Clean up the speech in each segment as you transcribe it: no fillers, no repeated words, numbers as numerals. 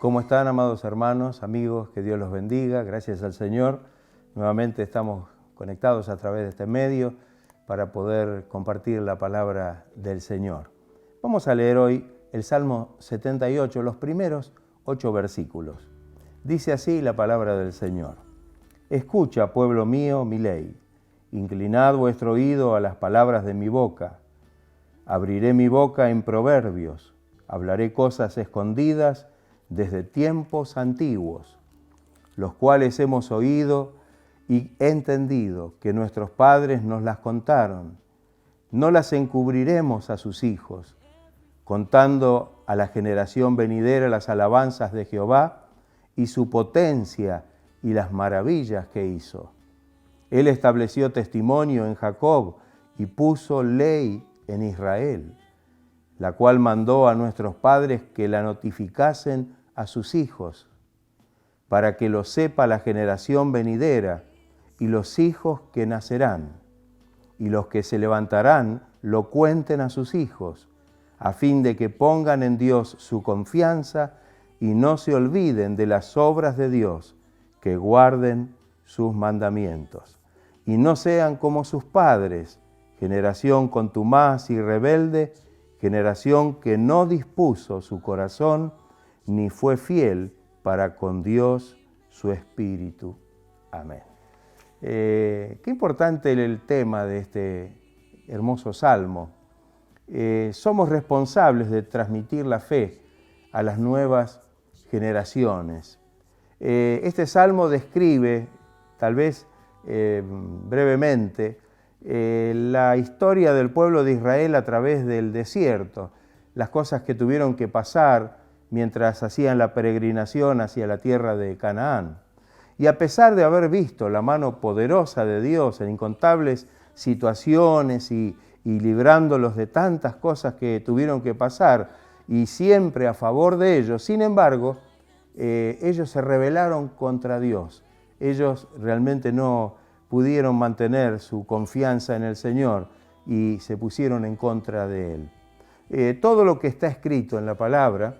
¿Cómo están, amados hermanos, amigos? Que Dios los bendiga. Gracias al Señor. Nuevamente estamos conectados a través de este medio para poder compartir la palabra del Señor. Vamos a leer hoy el Salmo 78, los primeros 8 versículos. Dice así la palabra del Señor. Escucha, pueblo mío, mi ley. Inclinad vuestro oído a las palabras de mi boca. Abriré mi boca en proverbios. Hablaré cosas escondidas desde tiempos antiguos, los cuales hemos oído y entendido que nuestros padres nos las contaron. No las encubriremos a sus hijos, contando a la generación venidera las alabanzas de Jehová y su potencia y las maravillas que hizo. Él estableció testimonio en Jacob y puso ley en Israel, la cual mandó a nuestros padres que la notificasen a sus hijos, para que lo sepa la generación venidera y los hijos que nacerán, y los que se levantarán lo cuenten a sus hijos, a fin de que pongan en Dios su confianza y no se olviden de las obras de Dios, que guarden sus mandamientos, y no sean como sus padres, generación contumaz y rebelde, generación que no dispuso su corazón, ni fue fiel para con Dios su espíritu. Amén. Qué importante el tema de este hermoso salmo. Somos responsables de transmitir la fe a las nuevas generaciones. Este salmo describe, tal vez brevemente, la historia del pueblo de Israel a través del desierto, las cosas que tuvieron que pasar mientras hacían la peregrinación hacia la tierra de Canaán. Y a pesar de haber visto la mano poderosa de Dios en incontables situaciones y librándolos de tantas cosas que tuvieron que pasar, y siempre a favor de ellos, sin embargo, ellos se rebelaron contra Dios. Ellos realmente no pudieron mantener su confianza en el Señor y se pusieron en contra de Él. Todo lo que está escrito en la palabra,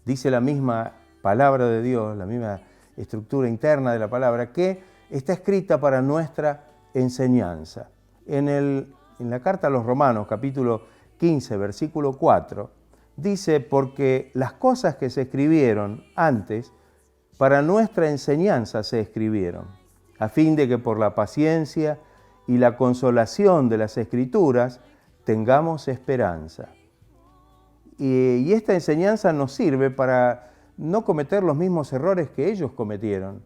dice la misma palabra de Dios, la misma estructura interna de la palabra, que está escrita para nuestra enseñanza. En la carta a los Romanos, capítulo 15, versículo 4, dice, porque las cosas que se escribieron antes, para nuestra enseñanza se escribieron, a fin de que por la paciencia y la consolación de las Escrituras tengamos esperanza. Y esta enseñanza nos sirve para no cometer los mismos errores que ellos cometieron,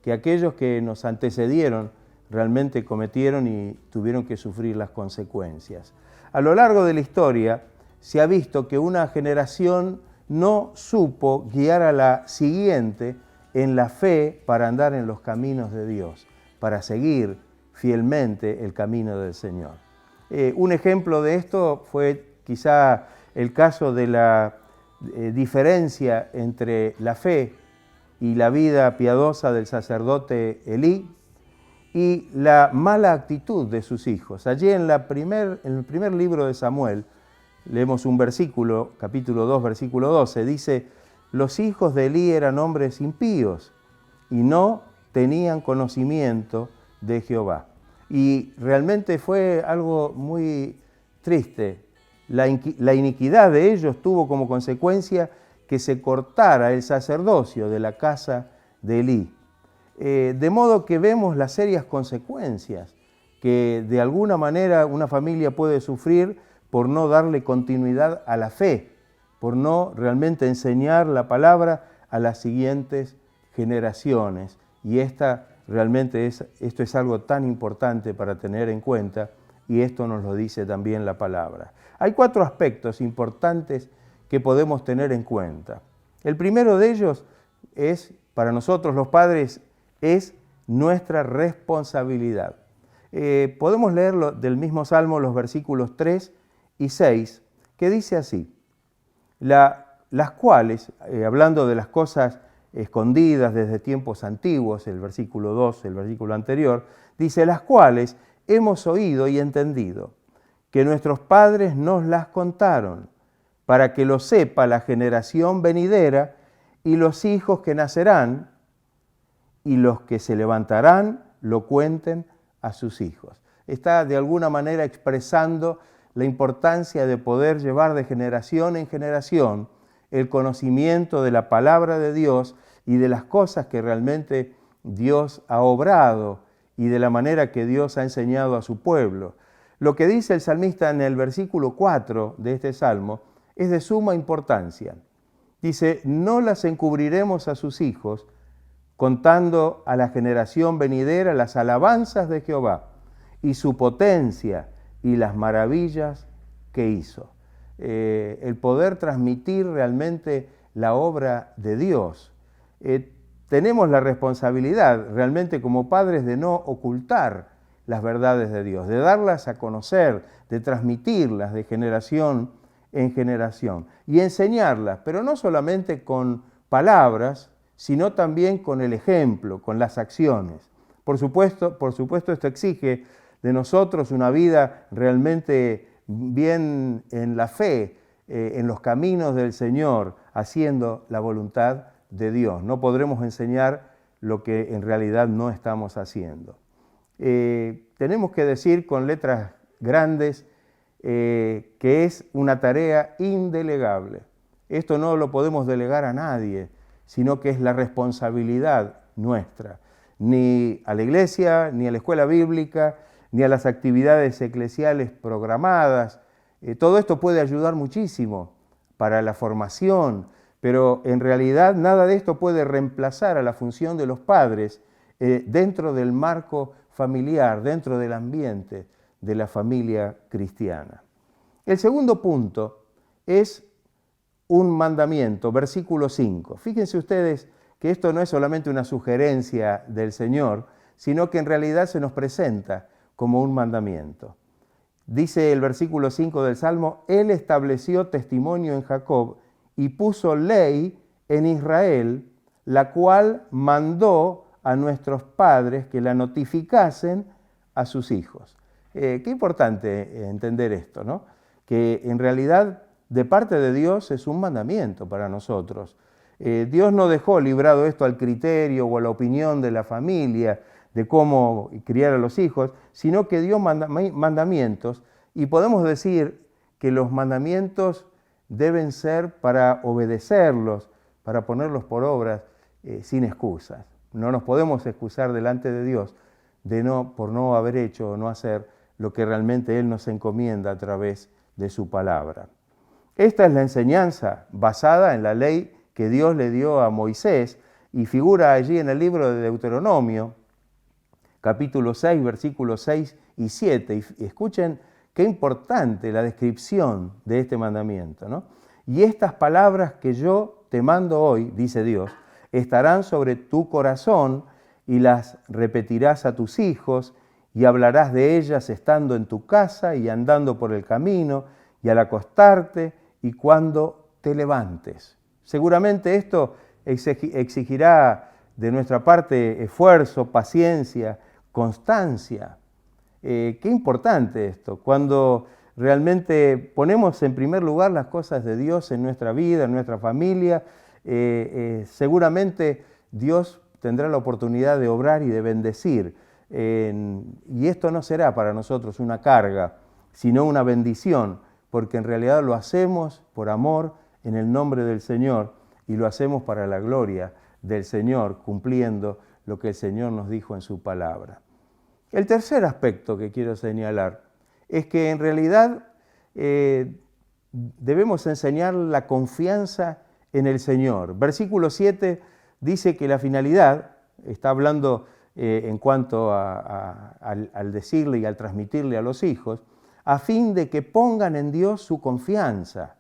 que aquellos que nos antecedieron realmente cometieron y tuvieron que sufrir las consecuencias. A lo largo de la historia se ha visto que una generación no supo guiar a la siguiente en la fe para andar en los caminos de Dios, para seguir fielmente el camino del Señor. Un ejemplo de esto fue quizá el caso de la diferencia entre la fe y la vida piadosa del sacerdote Elí y la mala actitud de sus hijos. Allí en el primer libro de Samuel leemos un versículo, capítulo 2, versículo 12, dice, los hijos de Elí eran hombres impíos y no tenían conocimiento de Jehová. Y realmente fue algo muy triste. La iniquidad de ellos tuvo como consecuencia que se cortara el sacerdocio de la casa de Elí. De modo que vemos las serias consecuencias que de alguna manera una familia puede sufrir por no darle continuidad a la fe, por no realmente enseñar la palabra a las siguientes generaciones. Y esto es algo tan importante para tener en cuenta, y esto nos lo dice también la palabra. Hay 4 aspectos importantes que podemos tener en cuenta. El primero de ellos es, para nosotros los padres, es nuestra responsabilidad. Podemos leerlo del mismo Salmo, los versículos 3 y 6, que dice así, las cuales, hablando de las cosas escondidas desde tiempos antiguos, el versículo 2, el versículo anterior, dice, las cuales hemos oído y entendido, que nuestros padres nos las contaron, para que lo sepa la generación venidera y los hijos que nacerán y los que se levantarán lo cuenten a sus hijos. Está de alguna manera expresando la importancia de poder llevar de generación en generación el conocimiento de la palabra de Dios y de las cosas que realmente Dios ha obrado y de la manera que Dios ha enseñado a su pueblo. Lo que dice el salmista en el versículo 4 de este salmo es de suma importancia. Dice, no las encubriremos a sus hijos, contando a la generación venidera las alabanzas de Jehová y su potencia y las maravillas que hizo. El poder transmitir realmente la obra de Dios. Tenemos la responsabilidad realmente como padres de no ocultar las verdades de Dios, de darlas a conocer, de transmitirlas de generación en generación y enseñarlas, pero no solamente con palabras, sino también con el ejemplo, con las acciones. Por supuesto, esto exige de nosotros una vida realmente bien en la fe, en los caminos del Señor, haciendo la voluntad de Dios. No podremos enseñar lo que en realidad no estamos haciendo. Tenemos que decir con letras grandes que es una tarea indelegable. Esto no lo podemos delegar a nadie, sino que es la responsabilidad nuestra. Ni a la iglesia, ni a la escuela bíblica, ni a las actividades eclesiales programadas. Todo esto puede ayudar muchísimo para la formación, pero en realidad nada de esto puede reemplazar a la función de los padres dentro del marco familiar, dentro del ambiente de la familia cristiana. El segundo punto es un mandamiento, versículo 5. Fíjense ustedes que esto no es solamente una sugerencia del Señor, sino que en realidad se nos presenta como un mandamiento. Dice el versículo 5 del Salmo, Él estableció testimonio en Jacob y puso ley en Israel, la cual mandó a nuestros padres que la notificasen a sus hijos. Qué importante entender esto, ¿no? Que en realidad de parte de Dios es un mandamiento para nosotros. Dios no dejó librado esto al criterio o a la opinión de la familia de cómo criar a los hijos, sino que dio mandamientos y podemos decir que los mandamientos deben ser para obedecerlos, para ponerlos por obras sin excusas. No nos podemos excusar delante de Dios por no haber hecho o no hacer lo que realmente Él nos encomienda a través de su palabra. Esta es la enseñanza basada en la ley que Dios le dio a Moisés y figura allí en el libro de Deuteronomio, capítulo 6, versículos 6 y 7. Y escuchen qué importante la descripción de este mandamiento, ¿no? Y estas palabras que yo te mando hoy, dice Dios, estarán sobre tu corazón y las repetirás a tus hijos y hablarás de ellas estando en tu casa y andando por el camino y al acostarte y cuando te levantes. Seguramente esto exigirá de nuestra parte esfuerzo, paciencia, constancia. Qué importante esto, cuando realmente ponemos en primer lugar las cosas de Dios en nuestra vida, en nuestra familia, seguramente Dios tendrá la oportunidad de obrar y de bendecir. Y esto no será para nosotros una carga, sino una bendición, porque en realidad lo hacemos por amor en el nombre del Señor y lo hacemos para la gloria del Señor, cumpliendo lo que el Señor nos dijo en su palabra. El tercer aspecto que quiero señalar es que en realidad debemos enseñar la confianza en el Señor. Versículo 7 dice que la finalidad, está hablando en cuanto al decirle y al transmitirle a los hijos, a fin de que pongan en Dios su confianza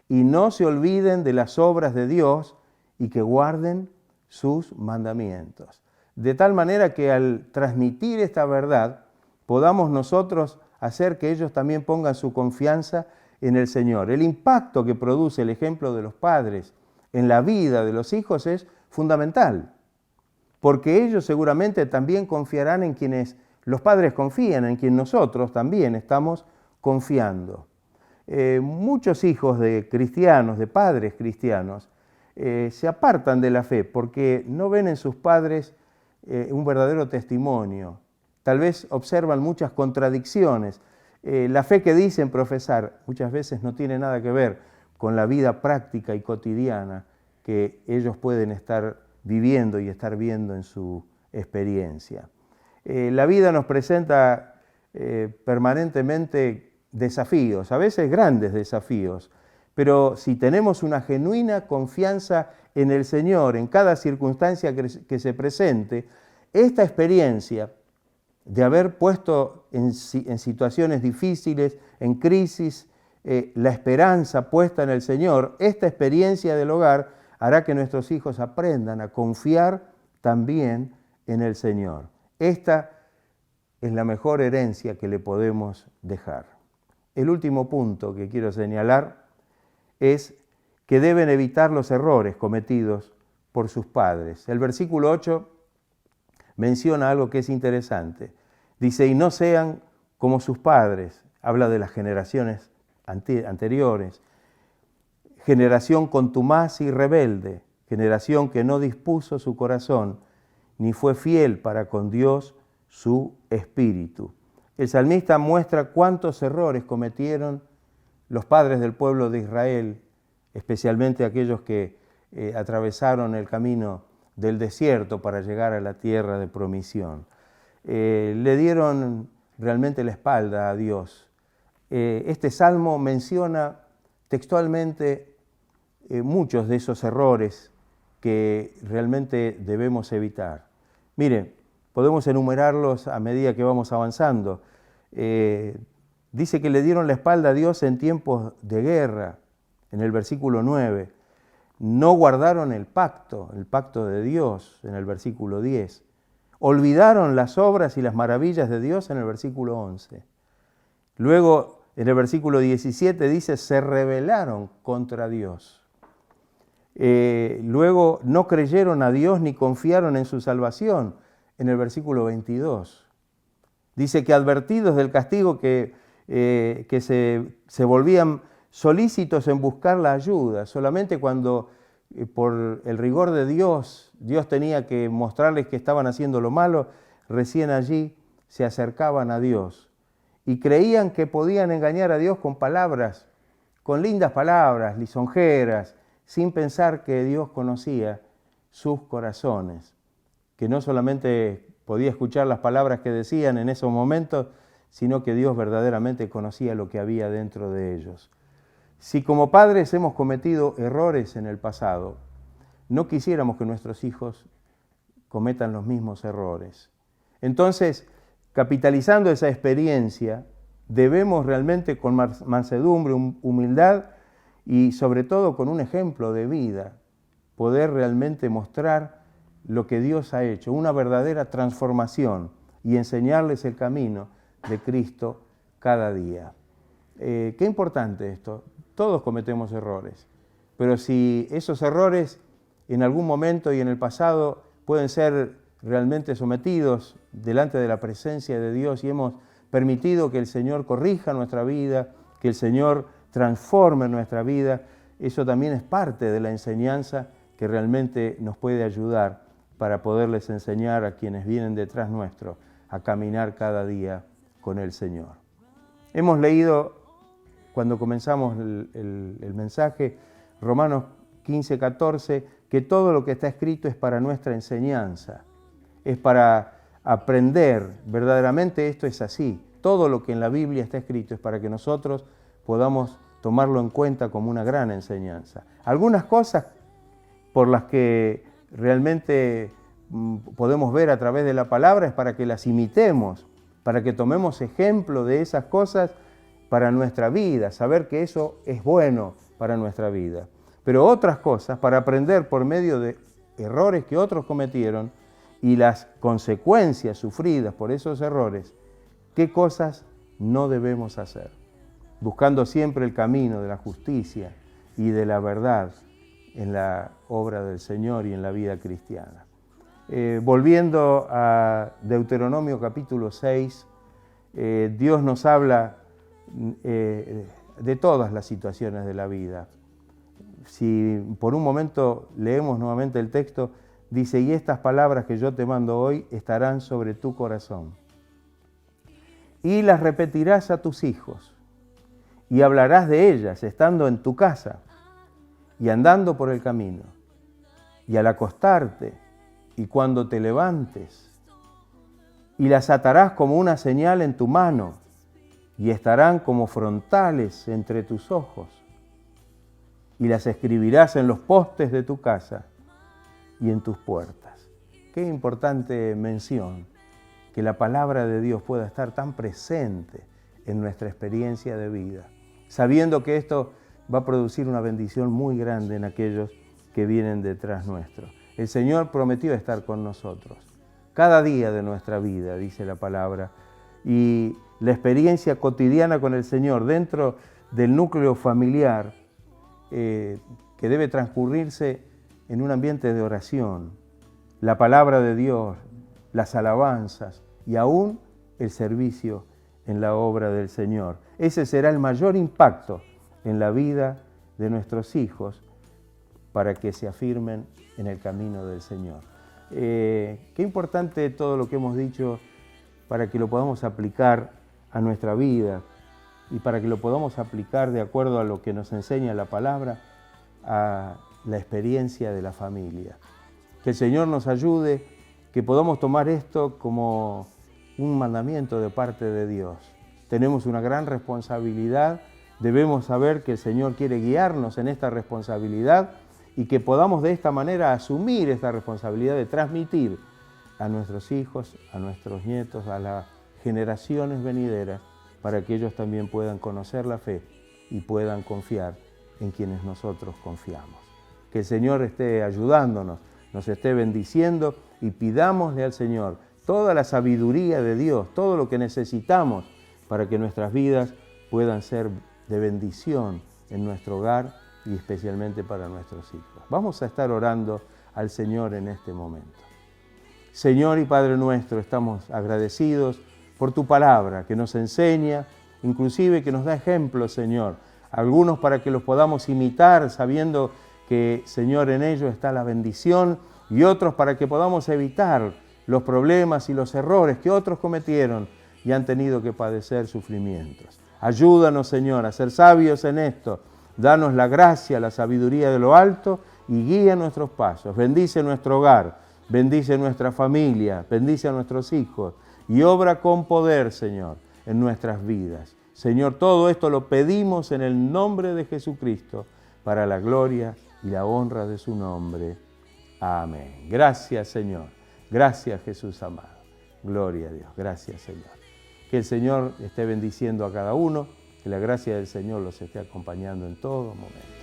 y no se olviden de las obras de Dios y que guarden sus mandamientos. De tal manera que al transmitir esta verdad, podamos nosotros hacer que ellos también pongan su confianza en el Señor. El impacto que produce el ejemplo de los padres en la vida de los hijos es fundamental, porque ellos seguramente también confiarán en quienes los padres confían, en quien nosotros también estamos confiando. Muchos hijos de cristianos, de padres cristianos, se apartan de la fe porque no ven en sus padres un verdadero testimonio. Tal vez observan muchas contradicciones. La fe que dicen profesar muchas veces no tiene nada que ver con la vida práctica y cotidiana que ellos pueden estar viviendo y estar viendo en su experiencia. La vida nos presenta permanentemente desafíos, a veces grandes desafíos, pero si tenemos una genuina confianza en el Señor, en cada circunstancia que se presente, esta experiencia de haber puesto en situaciones difíciles, en crisis, la esperanza puesta en el Señor, esta experiencia del hogar hará que nuestros hijos aprendan a confiar también en el Señor. Esta es la mejor herencia que le podemos dejar. El último punto que quiero señalar es que deben evitar los errores cometidos por sus padres. El versículo 8 menciona algo que es interesante. Dice, y no sean como sus padres. Habla de las generaciones anteriores. Generación contumaz y rebelde, generación que no dispuso su corazón, ni fue fiel para con Dios su espíritu. El salmista muestra cuántos errores cometieron los padres del pueblo de Israel, especialmente aquellos que atravesaron el camino del desierto para llegar a la tierra de promisión. Le dieron realmente la espalda a Dios. Este salmo menciona textualmente muchos de esos errores que realmente debemos evitar. Mire, podemos enumerarlos a medida que vamos avanzando. Dice que le dieron la espalda a Dios en tiempos de guerra, en el versículo 9. No guardaron el pacto de Dios, en el versículo 10. Olvidaron las obras y las maravillas de Dios, en el versículo 11. Luego, en el versículo 17 dice, se rebelaron contra Dios. Luego, no creyeron a Dios ni confiaron en su salvación, en el versículo 22. Dice que advertidos del castigo que se volvían solícitos en buscar la ayuda. Solamente cuando por el rigor de Dios tenía que mostrarles que estaban haciendo lo malo, recién allí se acercaban a Dios y creían que podían engañar a Dios con palabras, con lindas palabras, lisonjeras, sin pensar que Dios conocía sus corazones, que no solamente podía escuchar las palabras que decían en esos momentos, sino que Dios verdaderamente conocía lo que había dentro de ellos. Si como padres hemos cometido errores en el pasado, no quisiéramos que nuestros hijos cometan los mismos errores. Entonces, capitalizando esa experiencia, debemos realmente con mansedumbre, humildad y sobre todo con un ejemplo de vida, poder realmente mostrar lo que Dios ha hecho, una verdadera transformación y enseñarles el camino de Cristo cada día. Qué importante esto. Todos cometemos errores, pero si esos errores en algún momento y en el pasado pueden ser realmente sometidos delante de la presencia de Dios y hemos permitido que el Señor corrija nuestra vida, que el Señor transforme nuestra vida, eso también es parte de la enseñanza que realmente nos puede ayudar para poderles enseñar a quienes vienen detrás nuestro a caminar cada día con el Señor. Hemos leído, cuando comenzamos el mensaje, Romanos 15, 14, que todo lo que está escrito es para nuestra enseñanza, es para aprender. Verdaderamente esto es así. Todo lo que en la Biblia está escrito es para que nosotros podamos tomarlo en cuenta como una gran enseñanza. Algunas cosas por las que realmente podemos ver a través de la palabra es para que las imitemos, para que tomemos ejemplo de esas cosas para nuestra vida, saber que eso es bueno para nuestra vida. Pero otras cosas para aprender por medio de errores que otros cometieron y las consecuencias sufridas por esos errores, qué cosas no debemos hacer, buscando siempre el camino de la justicia y de la verdad en la obra del Señor y en la vida cristiana. Volviendo a Deuteronomio capítulo 6, Dios nos habla de todas las situaciones de la vida. si por un momento leemos nuevamente el texto, dice, y estas palabras que yo te mando hoy estarán sobre tu corazón. Y las repetirás a tus hijos, y hablarás de ellas estando en tu casa, y andando por el camino, y al acostarte, y cuando te levantes, y las atarás como una señal en tu mano, y estarán como frontales entre tus ojos, y las escribirás en los postes de tu casa y en tus puertas. Qué importante mención, que la palabra de Dios pueda estar tan presente en nuestra experiencia de vida, sabiendo que esto va a producir una bendición muy grande en aquellos que vienen detrás nuestro. El Señor prometió estar con nosotros cada día de nuestra vida, dice la palabra, y la experiencia cotidiana con el Señor dentro del núcleo familiar que debe transcurrirse en un ambiente de oración, la palabra de Dios, las alabanzas y aún el servicio en la obra del Señor. Ese será el mayor impacto en la vida de nuestros hijos para que se afirmen en el camino del Señor. Qué importante todo lo que hemos dicho para que lo podamos aplicar a nuestra vida y para que lo podamos aplicar de acuerdo a lo que nos enseña la palabra a la experiencia de la familia. Que el Señor nos ayude, que podamos tomar esto como un mandamiento de parte de Dios. Tenemos una gran responsabilidad, debemos saber que el Señor quiere guiarnos en esta responsabilidad y que podamos de esta manera asumir esta responsabilidad de transmitir a nuestros hijos, a nuestros nietos, a las generaciones venideras, para que ellos también puedan conocer la fe y puedan confiar en quienes nosotros confiamos. Que el Señor esté ayudándonos, nos esté bendiciendo y pidámosle al Señor toda la sabiduría de Dios, todo lo que necesitamos para que nuestras vidas puedan ser de bendición en nuestro hogar y especialmente para nuestros hijos. Vamos a estar orando al Señor en este momento. Señor y Padre nuestro, estamos agradecidos por tu palabra que nos enseña, inclusive que nos da ejemplos, Señor, algunos para que los podamos imitar sabiendo que, Señor, en ello está la bendición, y otros para que podamos evitar los problemas y los errores que otros cometieron y han tenido que padecer sufrimientos. Ayúdanos, Señor, a ser sabios en esto. Danos la gracia, la sabiduría de lo alto y guía nuestros pasos. Bendice nuestro hogar, bendice nuestra familia, bendice a nuestros hijos y obra con poder, Señor, en nuestras vidas. Señor, todo esto lo pedimos en el nombre de Jesucristo, para la gloria y la honra de su nombre. Amén. Gracias, Señor. Gracias, Jesús amado. Gloria a Dios. Gracias, Señor. Que el Señor esté bendiciendo a cada uno, que la gracia del Señor los esté acompañando en todo momento.